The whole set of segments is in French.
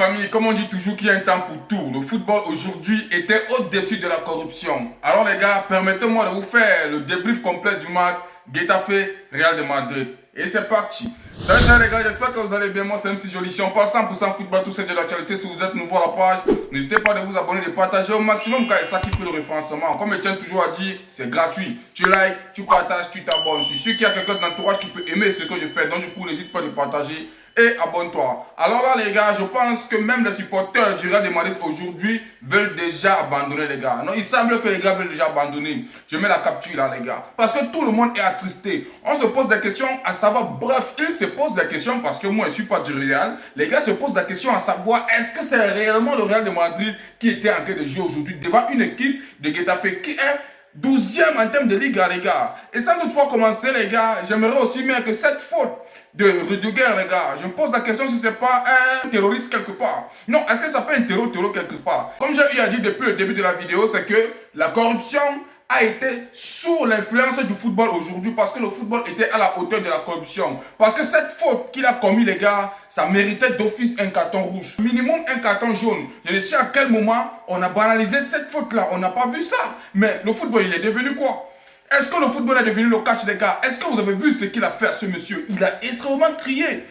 famille, comme on dit toujours qu'il y a un temps pour tout, le football aujourd'hui était au-dessus de la corruption. Alors les gars, permettez-moi de vous faire le débrief complet du match Getafe Real de Madrid. Et c'est parti. Salut les gars, j'espère que vous allez bien. Moi c'est MC Joli. Si on parle 100% football, tout c'est de l'actualité. Si vous êtes nouveau à la page, n'hésitez pas de vous abonner, de partager au maximum car c'est ça qui fait le référencement. Comme Etienne toujours a dit, c'est gratuit. Tu likes, tu partages, tu t'abonnes. Je suis sûr qu'il y a quelqu'un d'entourage qui peut aimer ce que je fais. Donc du coup, n'hésite pas de partager et abonne-toi. Alors là les gars, je pense que même les supporters du Real de Madrid aujourd'hui veulent déjà abandonner les gars. Non, il semble que les gars veulent déjà abandonner. Je mets la capture là les gars. Parce que tout le monde est attristé. On se pose des questions à savoir, bref, ils se posent des questions parce que moi je ne suis pas du Real. Les gars se posent des questions à savoir, est-ce que c'est réellement le Real de Madrid qui était en train de jouer aujourd'hui devant une équipe de Getafe qui est 12e en termes de Liga les gars. Et sans toutefois commencer les gars, j'aimerais aussi mettre que cette faute de Rudiger les gars, je me pose la question si c'est pas un terroriste quelque part. Non, est-ce que ça peut être un terror quelque part? Comme j'ai eu à dire depuis le début de la vidéo, c'est que la corruption a été sous l'influence du football aujourd'hui parce que le football était à la hauteur de la corruption. Parce que cette faute qu'il a commis les gars, ça méritait d'office un carton rouge. Minimum un carton jaune. Je ne sais à quel moment on a banalisé cette faute-là. On n'a pas vu ça. Mais le football, il est devenu quoi? Est-ce que le football est devenu le catch les gars? Est-ce que vous avez vu ce qu'il a fait ce monsieur? Il a extrêmement crié.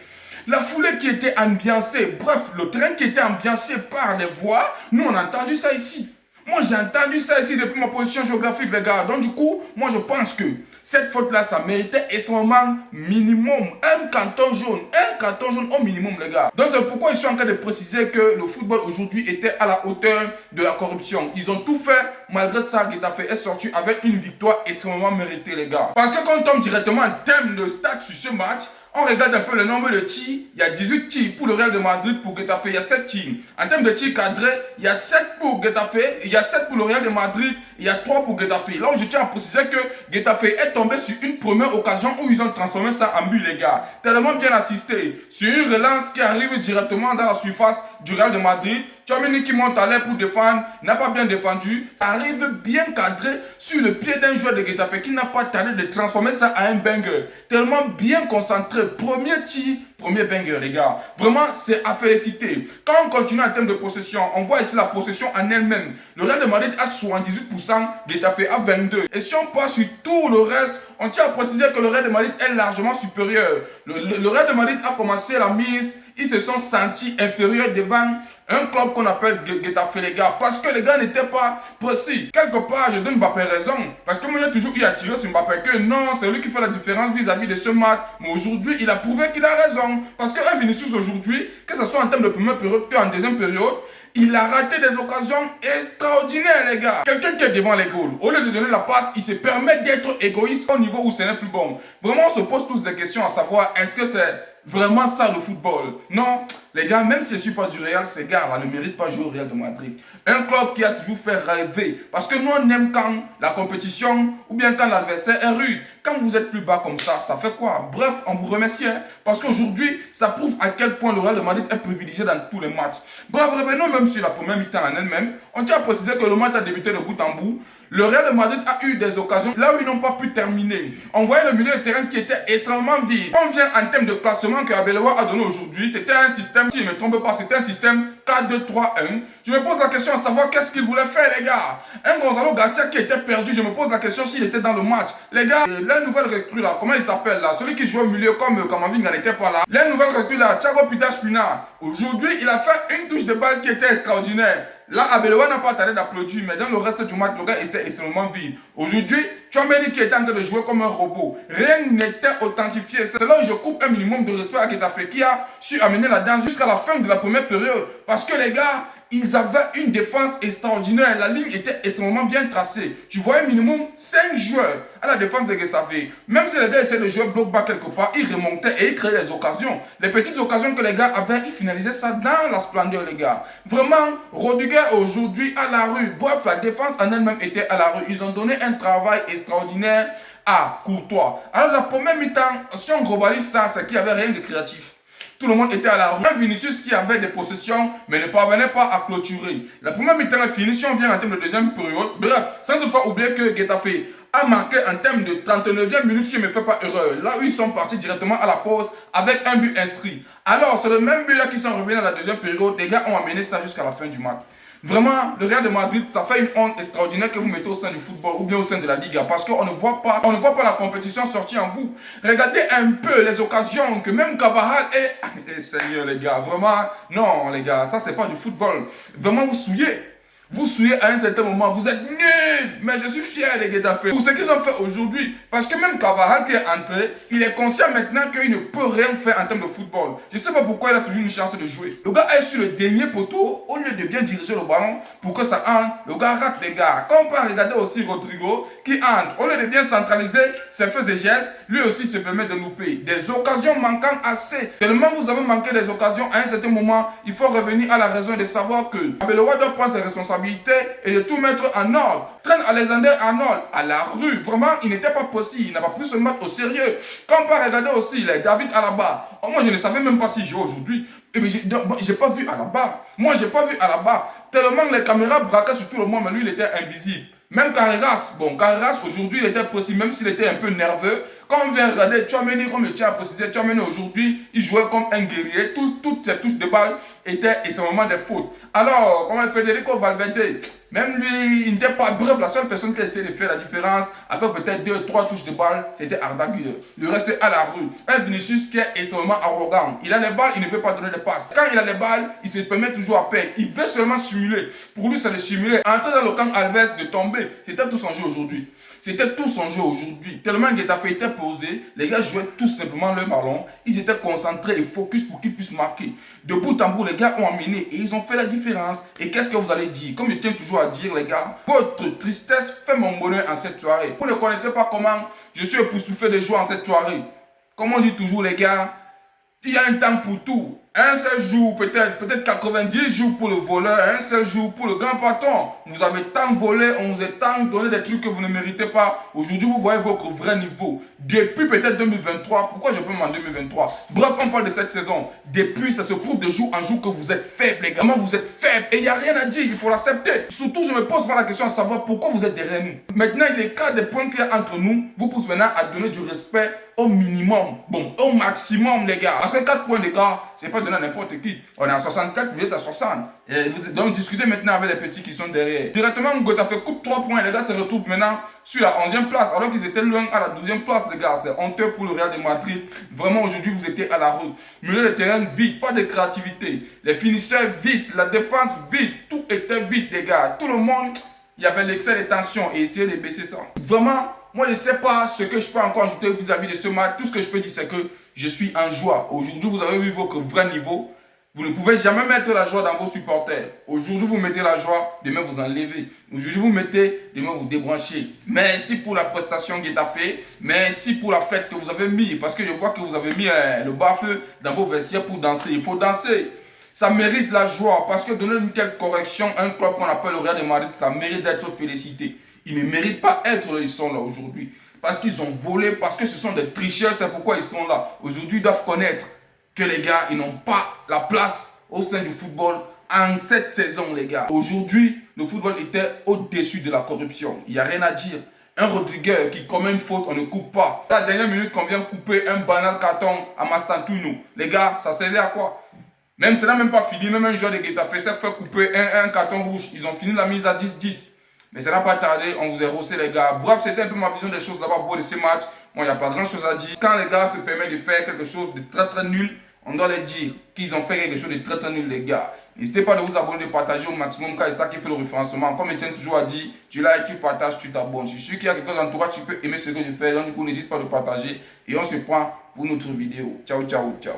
La foulée qui était ambiancée, bref, le train qui était ambiancé par les voix, nous on a entendu ça ici. Moi, j'ai entendu ça ici depuis ma position géographique, les gars. Donc, du coup, moi, je pense que cette faute-là, ça méritait extrêmement minimum un carton jaune. Un carton jaune au minimum, les gars. Donc, c'est pourquoi ils sont en train de préciser que le football aujourd'hui était à la hauteur de la corruption. Ils ont tout fait. Malgré ça, Getafe est sorti avec une victoire extrêmement méritée, les gars. Parce que quand on tombe directement en termes de stats sur ce match, on regarde un peu le nombre de tirs. Il y a 18 tirs pour le Real de Madrid. Pour Getafe, il y a 7 tirs. En termes de tirs cadrés, il y a 7 pour Getafe. Il y a 7 pour le Real de Madrid. Il y a 3 pour Getafe. Là où je tiens à préciser que Getafe est tombé sur une première occasion où ils ont transformé ça en but, les gars. Tellement bien assisté. Sur une relance qui arrive directement dans la surface du Real de Madrid. Tchouaméni qui monte à l'air pour défendre, n'a pas bien défendu. Ça arrive bien cadré sur le pied d'un joueur de Getafe qui n'a pas tardé de transformer ça en un banger. Tellement bien concentré. Premier tir, premier banger, les gars. Vraiment, c'est à féliciter. Quand on continue en termes de possession, on voit ici la possession en elle-même. Le Real de Madrid a 78%, Getafe a 22%. Et si on passe sur tout le reste, on tient à préciser que le Real de Madrid est largement supérieur. Le Real de Madrid a commencé la mise. Ils se sont sentis inférieurs devant un club qu'on appelle Getafe, les gars. Parce que les gars n'étaient pas précis. Quelque part, je donne Mbappé raison. Parce que moi, j'ai toujours eu à tirer sur Mbappé que non, c'est lui qui fait la différence vis-à-vis de ce match. Mais aujourd'hui, il a prouvé qu'il a raison. Parce qu'un Vinicius aujourd'hui, que ce soit en termes de première période qu'en deuxième période, il a raté des occasions extraordinaires, les gars. Quelqu'un qui est devant les goals, au lieu de donner la passe, il se permet d'être égoïste au niveau où ce n'est plus bon. Vraiment, on se pose tous des questions à savoir, est-ce que c'est vraiment ça le football? Non, les gars, même si je ne suis pas du Real, ces gars-là ne méritent pas de jouer au Real de Madrid. Un club qui a toujours fait rêver. Parce que nous, on aime quand la compétition ou bien quand l'adversaire est rude. Quand vous êtes plus bas comme ça fait quoi? Bref, on vous remercie. Parce qu'aujourd'hui, ça prouve à quel point le Real de Madrid est privilégié dans tous les matchs. Bref, revenons même sur la première mi-temps en elle-même. On tient à préciser que le match a débuté de bout en bout. Le Real de Madrid a eu des occasions là où ils n'ont pas pu terminer. On voyait le milieu de terrain qui était extrêmement vide. On vient en termes de classement que Arbeloa a donné aujourd'hui. C'était un système, si je ne me trompe pas, c'était un système 4-2-3-1. Je me pose la question à savoir qu'est-ce qu'il voulait faire, les gars. Un Gonzalo Garcia qui était perdu, je me pose la question s'il était dans le match. Les gars, la nouvelle recrue là, comment il s'appelle là? Celui qui joue au milieu comme Kamavinga n'était pas là. La nouvelle recrue là, Thiago Pita Spina. Aujourd'hui, il a fait une touche de balle qui était extraordinaire. Là, Arbeloa n'a pas tardé d'applaudir, mais dans le reste du match, le gars était extrêmement vide. Aujourd'hui, Tchouaméni qui était en train de jouer comme un robot. Rien n'était authentifié. C'est là où je coupe un minimum de respect à Getafe qui a su amener la danse jusqu'à la fin de la première période. Parce que les gars, ils avaient une défense extraordinaire. La ligne était extrêmement bien tracée. Tu voyais minimum 5 joueurs à la défense de Getafe. Même si les gars essayaient de jouer bloc bas quelque part, ils remontaient et ils créaient des occasions. Les petites occasions que les gars avaient, ils finalisaient ça dans la splendeur, les gars. Vraiment, Rudiger aujourd'hui à la rue. Bref, la défense en elle-même était à la rue. Ils ont donné un travail extraordinaire à Courtois. Alors la première mi-temps, si on globalise ça, c'est qu'il n'y avait rien de créatif. Tout le monde était à la rue. Un Vinicius qui avait des possessions, mais ne parvenait pas à clôturer. La première mi-temps est finie. Si on vient en termes de deuxième période, bref, sans toutefois oublier que Getafe a marqué en termes de 39e minute, si je ne me fais pas erreur. Là où ils sont partis directement à la pause avec un but inscrit. Alors, c'est le même but là qui sont revenus dans la deuxième période. Les gars ont amené ça jusqu'à la fin du match. Vraiment, le Real de Madrid, ça fait une honte extraordinaire que vous mettez au sein du football ou bien au sein de la Liga parce qu'on ne voit pas la compétition sortir en vous. Regardez un peu les occasions que même Carvajal et Seigneur les gars, vraiment, non les gars, ça c'est pas du football. Vraiment, vous souillez. Vous souillez à un certain moment, vous êtes nuls. Mais je suis fier des Getafe pour ce qu'ils ont fait aujourd'hui. Parce que même Carvajal qui est entré, il est conscient maintenant qu'il ne peut rien faire en termes de football. Je ne sais pas pourquoi il a toujours une chance de jouer. Le gars est sur le dernier poteau, au lieu de bien diriger le ballon pour que ça entre, le gars rate les gars. Quand on peut regarder aussi Rodrigo qui entre, au lieu de bien centraliser ses faits et gestes, lui aussi se permet de louper. Des occasions manquant assez. Tellement vous avez manqué des occasions à un certain moment, il faut revenner à la raison de savoir que Arbeloa doit prendre ses responsabilités et de tout mettre en ordre. Trent Alexander-Arnold à la rue, vraiment il n'était pas possible, il n'a pas pu se mettre au sérieux. Quand on peut regarder aussi les David Alaba, moi je ne savais même pas s'il jouait aujourd'hui. J'ai pas vu Alaba. Moi j'ai pas vu Alaba. Tellement les caméras braquaient sur tout le monde, mais lui il était invisible. Même Carreras, bon, Carreras aujourd'hui il était possible, même s'il était un peu nerveux. Quand on vient regarder Tchouaméni, comme je tiens à préciser, Tchouaméni aujourd'hui, il jouait comme un guerrier. Toutes ses touches de balle étaient extrêmement des fautes. Alors, comme Federico Valverde, même lui, il n'était pas. Bref, la seule personne qui a essayé de faire la différence, avec peut-être 2-3 touches de balle, c'était Arda Güler. Le reste est à la rue. Un Vinicius qui est extrêmement arrogant. Il a les balles, il ne peut pas donner de passes. Quand il a les balles, il se permet toujours à perdre. Il veut seulement simuler. Pour lui, c'est de simuler. Entrer dans le camp Alves, de tomber, c'était tout son jeu aujourd'hui. C'était tout son jeu aujourd'hui. Tellement Getafe était posé, les gars jouaient tout simplement leur ballon. Ils étaient concentrés et focus pour qu'ils puissent marquer. De bout en bout, les gars ont amené et ils ont fait la différence. Et qu'est-ce que vous allez dire? Comme je tiens toujours à dire, les gars, votre tristesse fait mon bonheur en cette soirée. Vous ne connaissez pas comment je suis époustouflé de joie en cette soirée. Comme on dit toujours, les gars, il y a un temps pour tout. Un seul jour, peut-être 90 jours pour le voleur, un seul jour pour le grand patron. Vous avez tant volé, on vous a tant donné des trucs que vous ne méritez pas. Aujourd'hui, vous voyez votre vrai niveau. Depuis peut-être 2023, pourquoi je peux en 2023? Bref, on parle de cette saison. Depuis, ça se prouve de jour en jour que vous êtes faible, les gars. Comment vous êtes faible? Et il n'y a rien à dire, il faut l'accepter. Surtout, je me pose la question à savoir pourquoi vous êtes derrière nous. Maintenant, il est cas des points qu'il y a entre nous. Vous poussez maintenant à donner du respect au minimum. Bon, au maximum, les gars. Parce que 4 points d'écart, c'est pas donné à n'importe qui. On est à 64, vous êtes à 60. Et donc, discutez maintenant avec les petits qui sont derrière. Directement, Getafe coupe 3 points. Les gars se retrouvent maintenant sur la 11e place. Alors qu'ils étaient loin à la 12e place, les gars. C'est honteux pour le Real de Madrid. Vraiment, aujourd'hui, vous étiez à la route. Milieu de terrain vide, pas de créativité. Les finisseurs vides, la défense vide. Tout était vide, les gars. Tout le monde, il y avait l'excès de tension et essayer de baisser ça. Vraiment, moi, je ne sais pas ce que je peux encore ajouter vis-à-vis de ce match. Tout ce que je peux dire, c'est que je suis en joie. Aujourd'hui, vous avez vu votre vrai niveau. Vous ne pouvez jamais mettre la joie dans vos supporters. Aujourd'hui, vous mettez la joie, demain vous enlevez. Aujourd'hui, vous mettez, demain vous débranchez. Merci pour la prestation Getafe. Merci pour la fête que vous avez mis. Parce que je vois que vous avez mis le bas-feu dans vos vestiaires pour danser. Il faut danser. Ça mérite la joie. Parce que donner une telle correction à un club qu'on appelle le Real de Madrid, ça mérite d'être félicité. Ils ne méritent pas être là, ils sont là aujourd'hui. Parce qu'ils ont volé, parce que ce sont des tricheurs, c'est pourquoi ils sont là. Aujourd'hui, ils doivent connaître que les gars, ils n'ont pas la place au sein du football en cette saison, les gars. Aujourd'hui, le football était au-dessus de la corruption. Il n'y a rien à dire. Un Rodriguez qui commet une faute, on ne coupe pas. La dernière minute qu'on vient couper un banal carton à Mastantuno. Les gars, ça servait à quoi? Même, ça n'a même pas fini. Même un joueur de Getafe s'est fait couper un carton rouge. Ils ont fini la mise à 10-10. Mais ça n'a pas tardé, on vous a rossé les gars. Bref, c'était un peu ma vision des choses là-bas pour de ce match. Moi, il n'y a pas grand chose à dire. Quand les gars se permettent de faire quelque chose de très très nul, on doit leur dire qu'ils ont fait quelque chose de très très nul, les gars. N'hésitez pas à vous abonner, de partager au maximum car c'est ça qui fait le référencement. Comme je tiens toujours à dire, tu likes, tu partages, tu t'abonnes. Je suis sûr qu'il y a quelqu'un dans l'entourage qui peut aimer ce que je fais. Donc du coup, n'hésite pas à le partager. Et on se prend pour notre vidéo. Ciao, ciao, ciao.